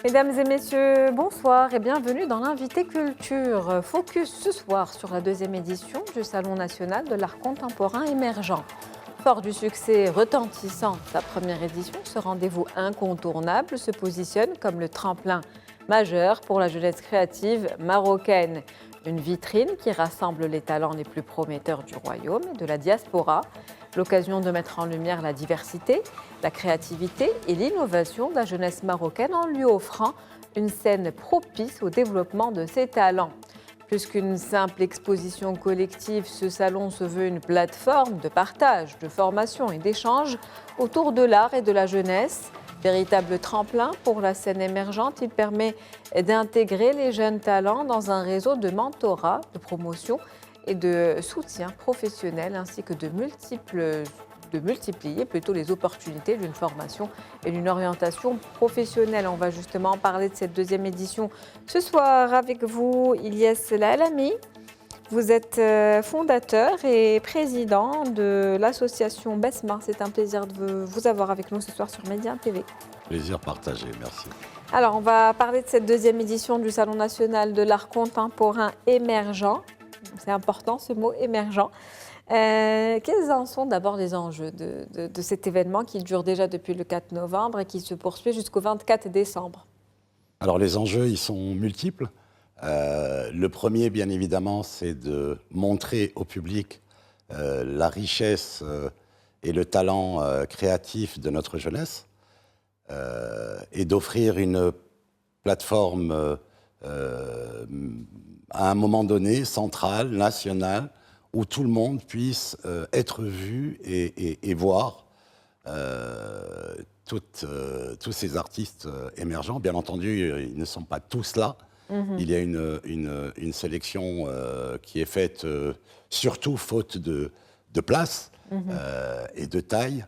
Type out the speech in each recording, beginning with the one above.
Mesdames et messieurs, bonsoir et bienvenue dans l'Invité Culture. Focus ce soir sur la deuxième édition du Salon national de l'art contemporain émergent. Fort du succès retentissant de sa première édition, ce rendez-vous incontournable se positionne comme le tremplin majeur pour la jeunesse créative marocaine. Une vitrine qui rassemble les talents les plus prometteurs du royaume et de la diaspora. L'occasion de mettre en lumière la diversité, la créativité et l'innovation de la jeunesse marocaine en lui offrant une scène propice au développement de ses talents. Plus qu'une simple exposition collective, ce salon se veut une plateforme de partage, de formation et d'échange autour de l'art et de la jeunesse. Véritable tremplin pour la scène émergente, il permet d'intégrer les jeunes talents dans un réseau de mentorat, de promotion et de soutien professionnel, ainsi que de multiplier plutôt les opportunités d'une formation et d'une orientation professionnelle. On va justement parler de cette deuxième édition ce soir avec vous, Ilyes Lalami. Vous êtes fondateur et président de l'association Besma. C'est un plaisir de vous avoir avec nous ce soir sur Média TV. Plaisir partagé, merci. Alors, on va parler de cette deuxième édition du Salon national de l'art contemporain émergent. C'est important ce mot, émergent. Quels en sont d'abord les enjeux de cet événement qui dure déjà depuis le 4 novembre et qui se poursuit jusqu'au 24 décembre? Alors les enjeux, ils sont multiples. Le premier, bien évidemment, c'est de montrer au public la richesse et le talent créatif de notre jeunesse et d'offrir une plateforme à un moment donné, centrale, nationale, où tout le monde puisse être vu et voir tous ces artistes émergents. Bien entendu, ils ne sont pas tous là. Il y a une sélection qui est faite surtout faute de place et de taille.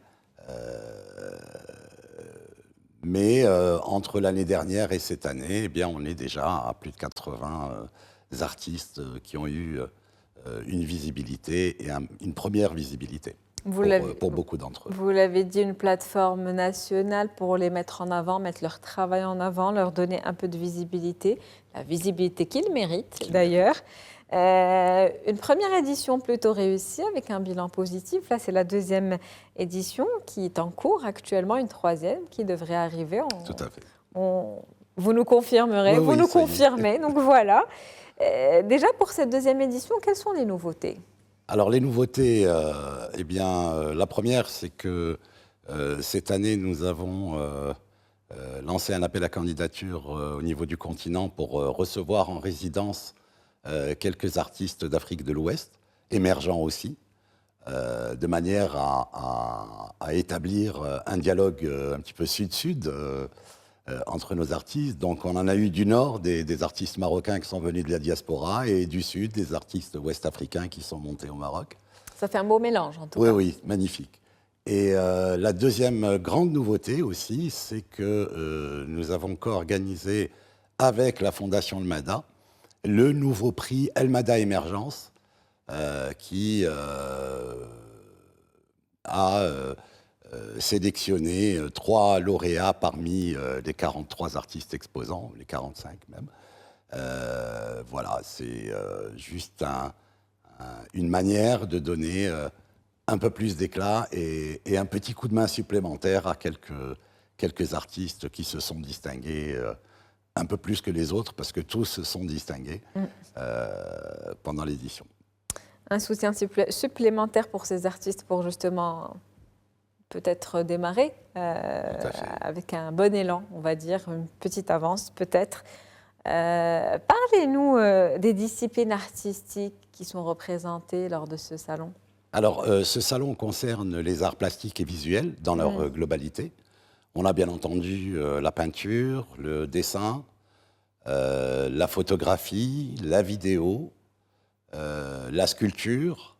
Mais entre l'année dernière et cette année, eh bien, on est déjà à plus de 80 artistes qui ont eu une visibilité et une première visibilité pour beaucoup d'entre eux. Vous l'avez dit, une plateforme nationale pour les mettre en avant, mettre leur travail en avant, leur donner un peu de visibilité, la visibilité qu'ils méritent d'ailleurs. Une première édition plutôt réussie avec un bilan positif. Là, c'est la deuxième édition qui est en cours actuellement, une troisième qui devrait arriver. Tout à fait. Vous nous confirmerez, oui, vous nous confirmez. Donc voilà. Déjà pour cette deuxième édition, quelles sont les nouveautés? Alors les nouveautés, eh bien, la première, c'est que cette année, nous avons lancé un appel à candidature au niveau du continent pour recevoir en résidence quelques artistes d'Afrique de l'Ouest, émergents aussi, de manière à établir un dialogue un petit peu sud-sud entre nos artistes. Donc on en a eu du nord des artistes marocains qui sont venus de la diaspora et du sud des artistes ouest-africains qui sont montés au Maroc. Ça fait un beau mélange en tout cas. Oui, magnifique. Et la deuxième grande nouveauté aussi, c'est que nous avons co-organisé avec la Fondation El Mada le nouveau prix El Mada Émergence qui a sélectionné 3 lauréats parmi les 43 artistes exposants, les 45 même. Voilà, c'est juste une manière de donner un peu plus d'éclat et un petit coup de main supplémentaire à quelques artistes qui se sont distingués un peu plus que les autres, parce que tous se sont distingués pendant l'édition. Un soutien supplémentaire pour ces artistes pour justement peut-être démarrer avec un bon élan, on va dire, une petite avance peut-être. Parlez-nous des disciplines artistiques qui sont représentées lors de ce salon. Alors, ce salon concerne les arts plastiques et visuels dans leur globalité. On a bien entendu la peinture, le dessin, la photographie, la vidéo, la sculpture.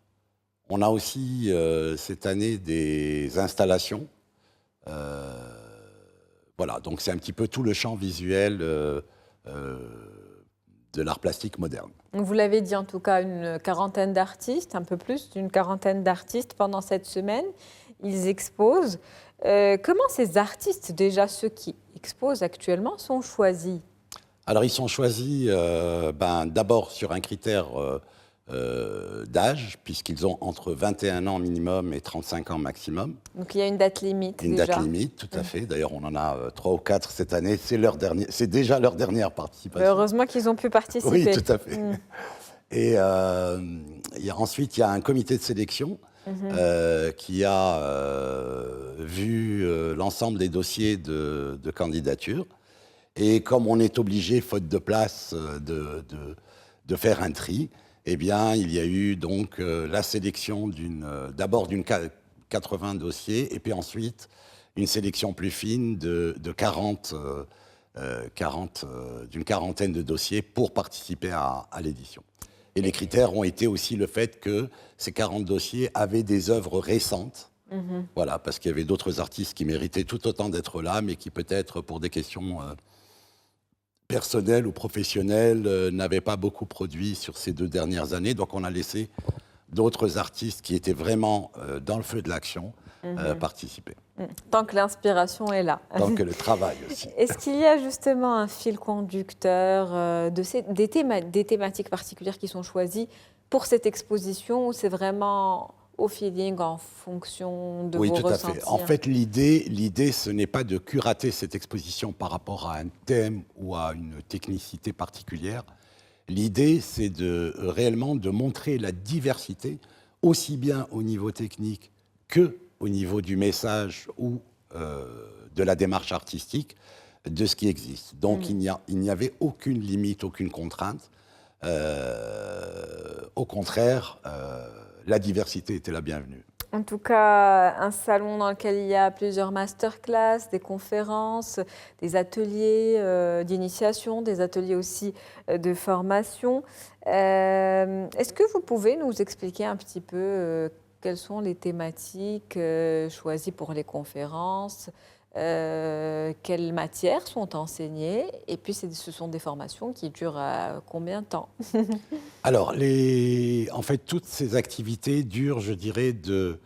On a aussi cette année des installations. Voilà, donc c'est un petit peu tout le champ visuel de l'art plastique moderne. Vous l'avez dit, en tout cas, une quarantaine d'artistes, un peu plus d'une quarantaine d'artistes pendant cette semaine. Ils exposent. Comment ces artistes, déjà ceux qui exposent actuellement sont choisis? Alors, ils sont choisis d'abord sur un critère d'âge, puisqu'ils ont entre 21 ans minimum et 35 ans maximum. Donc il y a une date limite Une déjà. date limite, tout à fait. D'ailleurs, on en a 3 ou 4 cette année. C'est déjà leur dernière participation. Heureusement qu'ils ont pu participer. Oui, tout à fait. Et ensuite, il y a un comité de sélection qui a vu l'ensemble des dossiers de candidature. Et comme on est obligé, faute de place, de faire un tri, eh bien, il y a eu donc la sélection d'abord d'une 80 dossiers, et puis ensuite une sélection plus fine d'une quarantaine de dossiers pour participer à l'édition. Et les critères ont été aussi le fait que ces 40 dossiers avaient des œuvres récentes. Voilà, parce qu'il y avait d'autres artistes qui méritaient tout autant d'être là, mais qui peut-être pour des questions personnelles ou professionnelles n'avaient pas beaucoup produit sur ces 2 dernières années. Donc on a laissé d'autres artistes qui étaient vraiment dans le feu de l'action participer. Tant que l'inspiration est là. Tant que le travail aussi. Est-ce qu'il y a justement un fil conducteur des thématiques particulières qui sont choisies pour cette exposition, ou c'est vraiment au feeling, en fonction de oui, vos tout à ressentis? fait. En fait, l'idée, ce n'est pas de curater cette exposition par rapport à un thème ou à une technicité particulière. L'idée, c'est réellement de montrer la diversité, aussi bien au niveau technique qu'au niveau du message ou de la démarche artistique de ce qui existe. Donc, il n'y avait aucune limite, aucune contrainte. Au contraire, la diversité était la bienvenue. En tout cas, un salon dans lequel il y a plusieurs masterclass, des conférences, des ateliers d'initiation, des ateliers aussi de formation. Est-ce que vous pouvez nous expliquer un petit peu quelles sont les thématiques choisies pour les conférences, quelles matières sont enseignées, et puis ce sont des formations qui durent combien de temps? Alors, en fait, toutes ces activités durent, je dirais, de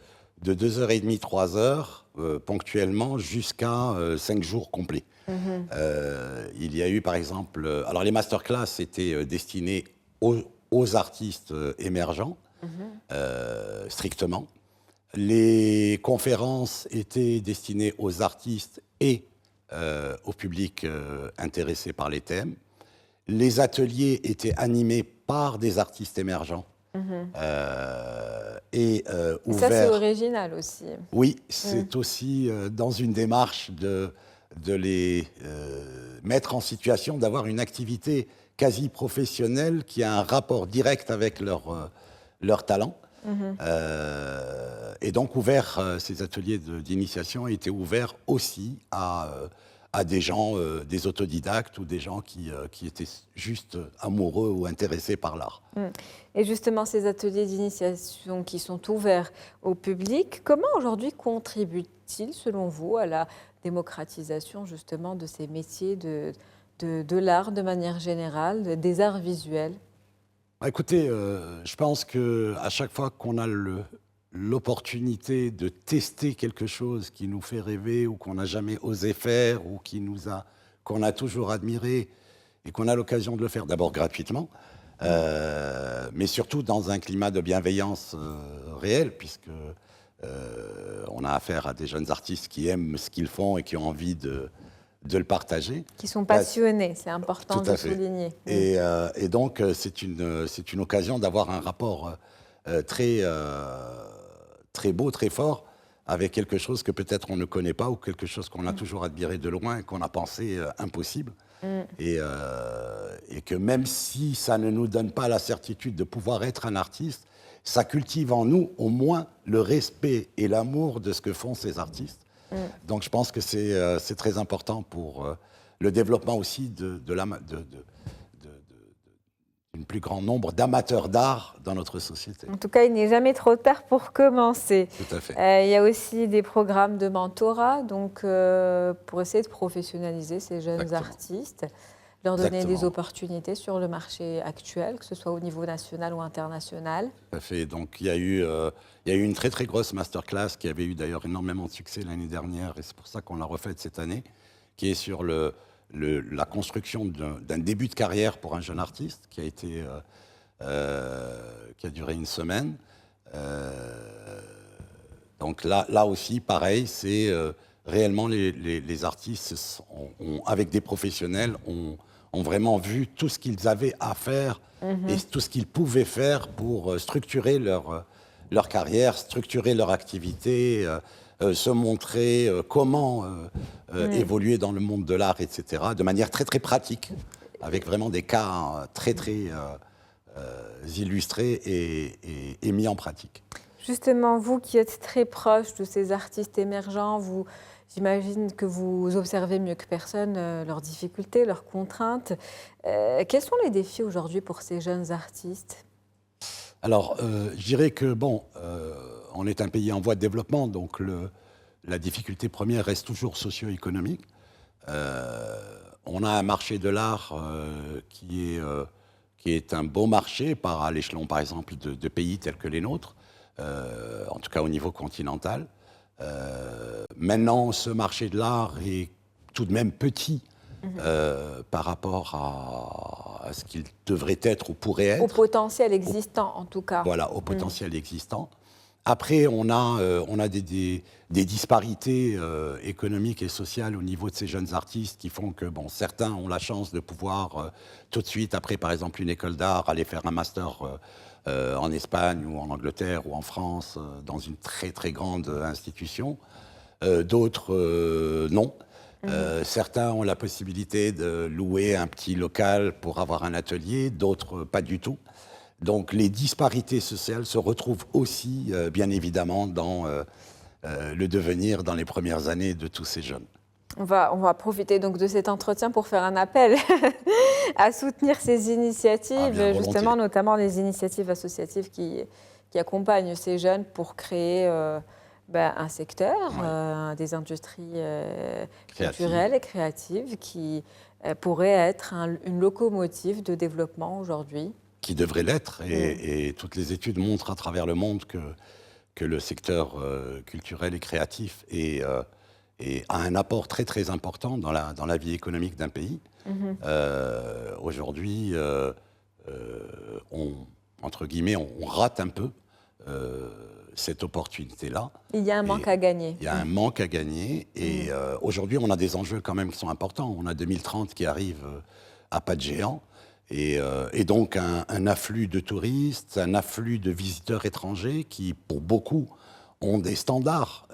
2h30, 3h, ponctuellement, jusqu'à 5 jours complets. Il y a eu, par exemple... alors, les masterclass étaient destinés aux artistes émergents, strictement. Les conférences étaient destinées aux artistes et au public intéressé par les thèmes. Les ateliers étaient animés par des artistes émergents et ouverts. Ça, c'est original aussi. Oui, c'est aussi dans une démarche de les mettre en situation d'avoir une activité quasi professionnelle qui a un rapport direct avec leur talent. Et donc, ces ateliers d'initiation étaient ouverts aussi à des gens, des autodidactes ou des gens qui étaient juste amoureux ou intéressés par l'art. Et justement, ces ateliers d'initiation qui sont ouverts au public, comment aujourd'hui contribuent-ils, selon vous, à la démocratisation justement de ces métiers de l'art de manière générale, des arts visuels? Écoutez, je pense qu'à chaque fois qu'on a l'opportunité de tester quelque chose qui nous fait rêver ou qu'on n'a jamais osé faire ou qu'on a toujours admiré et qu'on a l'occasion de le faire d'abord gratuitement, mais surtout dans un climat de bienveillance réel, puisque on a affaire à des jeunes artistes qui aiment ce qu'ils font et qui ont envie de le partager. Qui sont passionnés, c'est important de souligner. Et donc, c'est une occasion d'avoir un rapport très beau, très fort, avec quelque chose que peut-être on ne connaît pas ou quelque chose qu'on a toujours admiré de loin et qu'on a pensé impossible. Et que même si ça ne nous donne pas la certitude de pouvoir être un artiste, ça cultive en nous au moins le respect et l'amour de ce que font ces artistes. Donc je pense que c'est très important pour le développement aussi d'un plus grand nombre d'amateurs d'art dans notre société. En tout cas, il n'est jamais trop tard pour commencer. Tout à fait. Il y a aussi des programmes de mentorat, donc pour essayer de professionnaliser ces jeunes artistes, leur donner des opportunités sur le marché actuel, que ce soit au niveau national ou international. Tout à fait. Donc il y a eu une très très grosse masterclass qui avait eu d'ailleurs énormément de succès l'année dernière, et c'est pour ça qu'on l'a refaite cette année, qui est sur la construction d'un début de carrière pour un jeune artiste, qui a duré une semaine. Donc là aussi, pareil, c'est réellement les artistes, avec des professionnels, ont vraiment vu tout ce qu'ils avaient à faire et tout ce qu'ils pouvaient faire pour structurer leur carrière, structurer leur activité, se montrer comment évoluer dans le monde de l'art, etc., de manière très, très pratique, avec vraiment des cas très, très illustrés et mis en pratique. Justement, vous qui êtes très proche de ces artistes émergents, j'imagine que vous observez mieux que personne leurs difficultés, leurs contraintes. Quels sont les défis aujourd'hui pour ces jeunes artistes ? Alors, je dirais que, on est un pays en voie de développement, donc la difficulté première reste toujours socio-économique. On a un marché de l'art qui est un beau marché à l'échelon, par exemple, de pays tels que les nôtres, en tout cas au niveau continental. Maintenant, ce marché de l'art est tout de même petit par rapport à ce qu'il devrait être ou pourrait être. Au potentiel existant, en tout cas. Voilà, au potentiel existant. Après, on a des disparités économiques et sociales au niveau de ces jeunes artistes qui font que certains ont la chance de pouvoir tout de suite, après par exemple une école d'art, aller faire un master en Espagne ou en Angleterre ou en France, dans une très très grande institution. D'autres, non. Certains ont la possibilité de louer un petit local pour avoir un atelier, d'autres pas du tout. Donc les disparités sociales se retrouvent aussi, bien évidemment, dans le devenir dans les premières années de tous ces jeunes. On va profiter donc de cet entretien pour faire un appel à soutenir ces initiatives, justement, notamment les initiatives associatives qui accompagnent ces jeunes pour créer un secteur, des industries culturelles et créatives qui pourraient être une locomotive de développement aujourd'hui. Qui devrait l'être, et toutes les études montrent à travers le monde que le secteur culturel et créatif a un apport très très important dans la vie économique d'un pays. Aujourd'hui, entre guillemets, on rate un peu cette opportunité-là. Il y a un manque à gagner. Il y a un manque à gagner, et aujourd'hui, on a des enjeux quand même qui sont importants. On a 2030 qui arrive à pas de géant. Et donc un afflux de touristes, un afflux de visiteurs étrangers qui, pour beaucoup, ont des standards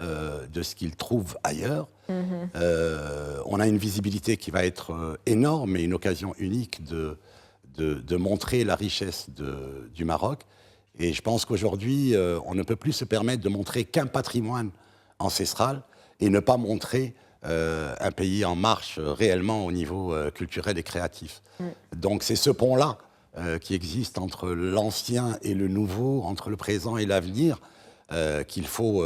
de ce qu'ils trouvent ailleurs. On a une visibilité qui va être énorme et une occasion unique de montrer la richesse du Maroc. Et je pense qu'aujourd'hui, on ne peut plus se permettre de montrer qu'un patrimoine ancestral et ne pas montrer un pays en marche réellement au niveau culturel et créatif. Donc c'est ce pont-là qui existe entre l'ancien et le nouveau, entre le présent et l'avenir, qu'il faut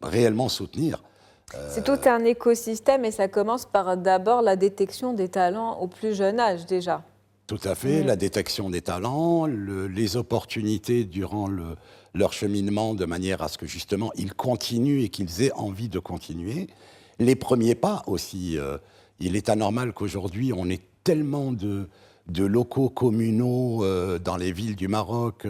réellement soutenir. C'est tout un écosystème et ça commence par d'abord la détection des talents au plus jeune âge déjà. Tout à fait, la détection des talents, les opportunités durant leur cheminement de manière à ce que justement ils continuent et qu'ils aient envie de continuer. Les premiers pas aussi. Il est anormal qu'aujourd'hui, on ait tellement de locaux communaux dans les villes du Maroc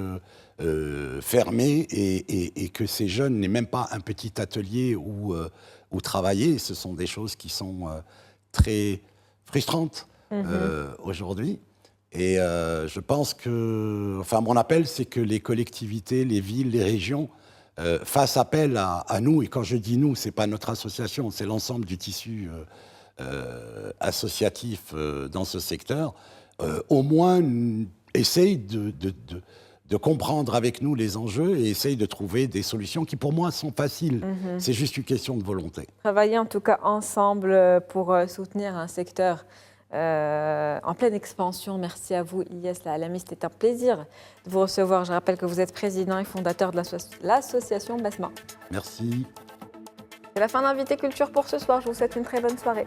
fermés et que ces jeunes n'aient même pas un petit atelier où travailler. Ce sont des choses qui sont très frustrantes aujourd'hui. Et je pense que... mon appel, c'est que les collectivités, les villes, les régions fassent appel à nous, et quand je dis nous, ce n'est pas notre association, c'est l'ensemble du tissu associatif dans ce secteur, au moins essaye de comprendre avec nous les enjeux et essaye de trouver des solutions qui, pour moi, sont faciles. C'est juste une question de volonté. Travailler en tout cas ensemble pour soutenir un secteur en pleine expansion. Merci à vous, Ilyes Lahalami. C'était un plaisir de vous recevoir. Je rappelle que vous êtes président et fondateur de l'association Basma. Merci. C'est la fin d'Invité Culture pour ce soir. Je vous souhaite une très bonne soirée.